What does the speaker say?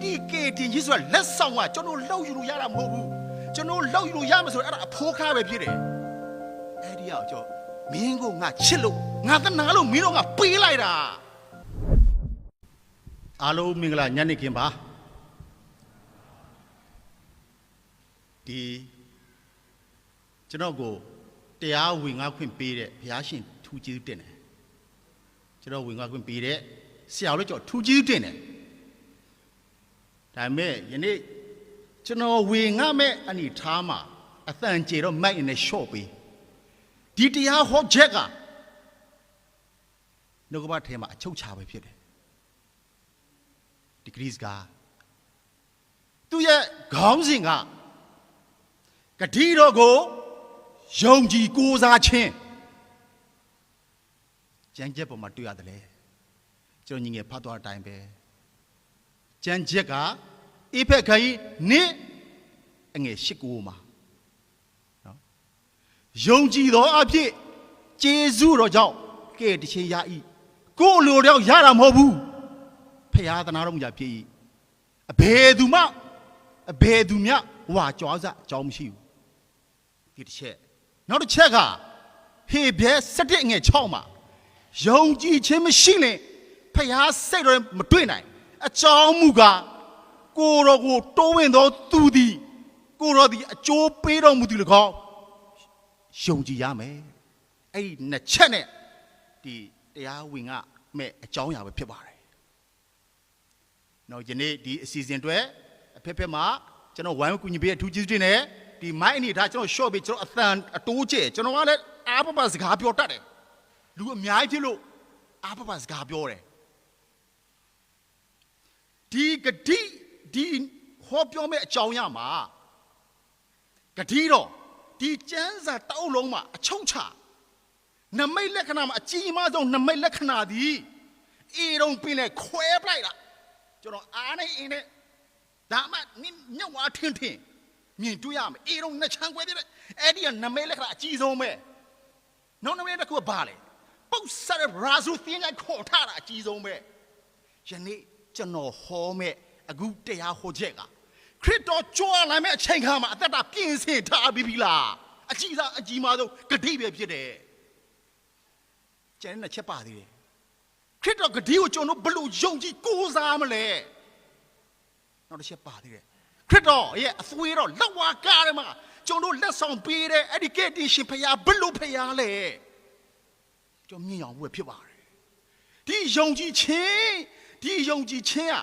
ဒီကေတင်ကြီးဆိုတာလက်ဆောင်ကကျွန်တော်လောက်ယူလို့ရတာမဟုတ်ဘူးကျွန်တော်လောက်ယူလို့ရမယ်ဆိုတော့အဲ့ဒါအဖိုးကားပဲဖြစ်တယ်အဲ့ဒီအောင်ကျွန်တော်မင်းကငါချစ်လို့ငါသနာလို့မင်းတို့ကပေးလိုက်တာအားလုံးမင်္ဂလာညနေခင်းပါဒီကျွန်တော်ကိုတရားဝင်ငါခွင့်ပေးတဲ့ဘုရားရှင်ထူးကျေးဇူးတင်တယ်ကျွန်တော်ဝင်ငါခွင့်ပေးတဲ့ဆရာလို့ကျွန်တော်ထူးကျေးဇူးတင်တယ်ဒါပေမဲ့ယနေ့ကျွန်တော်ဝင်ငါမဲ့အနေထားမှာအတန်ကျေတော့မိုက်နေရှော့ပေးဒီတရားဟောချက်ကနှုတ်ကပတ်ထဲမှာအချုပ်ချပဲဖြစ်တယ်ဒီဂရိစ်ကသူ့ရဲ့ခေါင်းစဉ်ကဂတိတော်ကိုယုံကြည်ကိုးစားခြင်းကျမ်းချက်ပေါ်မှာတွေ့ရတယ်လေကျွန်တော်ညီငယ်ဖတ်သွားတဲ့အတိုင်းပဲကျမ်းချက်ကအေဖက်ခရီးနေ့အငယ်၈ကိုမှာနော်ယုံကြည်သောအဖြစ်ကျေးဇူးတော်ကြောင့်ကဲတခြင်းရ၏ကိုယ်လိုတော့ရတာမဟုတ်ဘူးဖရာသနာတော်မူကြဖြစ်၏အဘယ်သူမြဝါကြွားစအကြောင်းမရှိဘူးဒီတစ်ချက်နောက်တစ်ချက်ကဟေဘဲ7ငယ်6မှာယုံကြည်ခြင်းမရှိရင်ဖရာစိတ်တော်မတွေ့နိုင်အကြောင်းမူကားကိုယ်တော်ကိုတိုးဝင်သောသူသည်ကိုယ်တော်သည်အကျိုးပေးတော်မူသည်၎င်းယုံကြည်ရမယ်အဲ့ဒီနှစ်ချက်နဲ့ဒီတရားဝင်ကမဲ့အကြောင်းအရာပဲဖြစ်ပါတယ်နော်ယနေ့ဒီအစီအစဉ်တွေအဖက်ဖက်မှာကျွန်တော်ဝိုင်းဝန်းကူညီပေးအထူးကျေးဇူးတင်တယ်ဒီမိုင်းအနေဒါကျွန်တော် short ပေးကျွန်တော်အသံအတိုးကျကျွန်တော်ကလည်းအားပပစကားပြောတတ်တယ်လူအများကြီးဖြစ်လို့အားပပစကားပြောတယ်ဒီဂတိဒီဟောပြောမဲ့အကြောင်းရမှာဂတိတော့ဒီကျမ်းစာတအုပ်လုံးမှာအချုပ်ချနမိတ်လက္ခဏာမှာအကြီးမားဆုံးနမိတ်လက္ခဏာသည်အေရုံပင်နဲ့ခွဲပလိုက်တာကျွန်တော်အားနေအင်းနဲ့ဒါမှညဝါထင်းမြင်တွေ့ရမယ်အေရုံနဲ့ချမ်းခွဲပြတဲ့အဲ့ဒီကနမိတ်လက္ခဏာအကြီးဆုံးပဲနောက်နမိတ်တစ်ခုကဘာလဲပုတ်ဆရရာဇူသင်္ကခေါ်ထားတာအကြီးဆုံးပဲယနေ့ကျွန်တော်ဟောမဲ့အခုတရားဟောချက်ကခရစ်တော်ကြွလာမယ့်အချိန်ခါမှာအသက်တာပြင်ဆင်ထားပြီးပြီလားအကြီးမားဆုံးဂတိပဲဖြစ်တယ်ကျန်တဲ့ချက်ပါသေးတယ်ခရစ်တော်ဂတိကိုကျွန်တော်ဘယ်လိုယုံကြည်ကိုးစားမလဲနောက်တစ်ချက်ပါသေးတယ်ခရစ်တော်ရဲ့အသွေးတော်လက်ဝါးကားထဲမှာကျွန်တော်လက်ဆောင်ပေးတဲ့အဲ့ဒီကယ်တင်ရှင်ဖခင်ဘယ်လိုဖခင်လဲကျွန်တော်မြင်အောင်ဝယ်ဖြစ်ပါတယ်ဒီယုံကြည်ခြင်း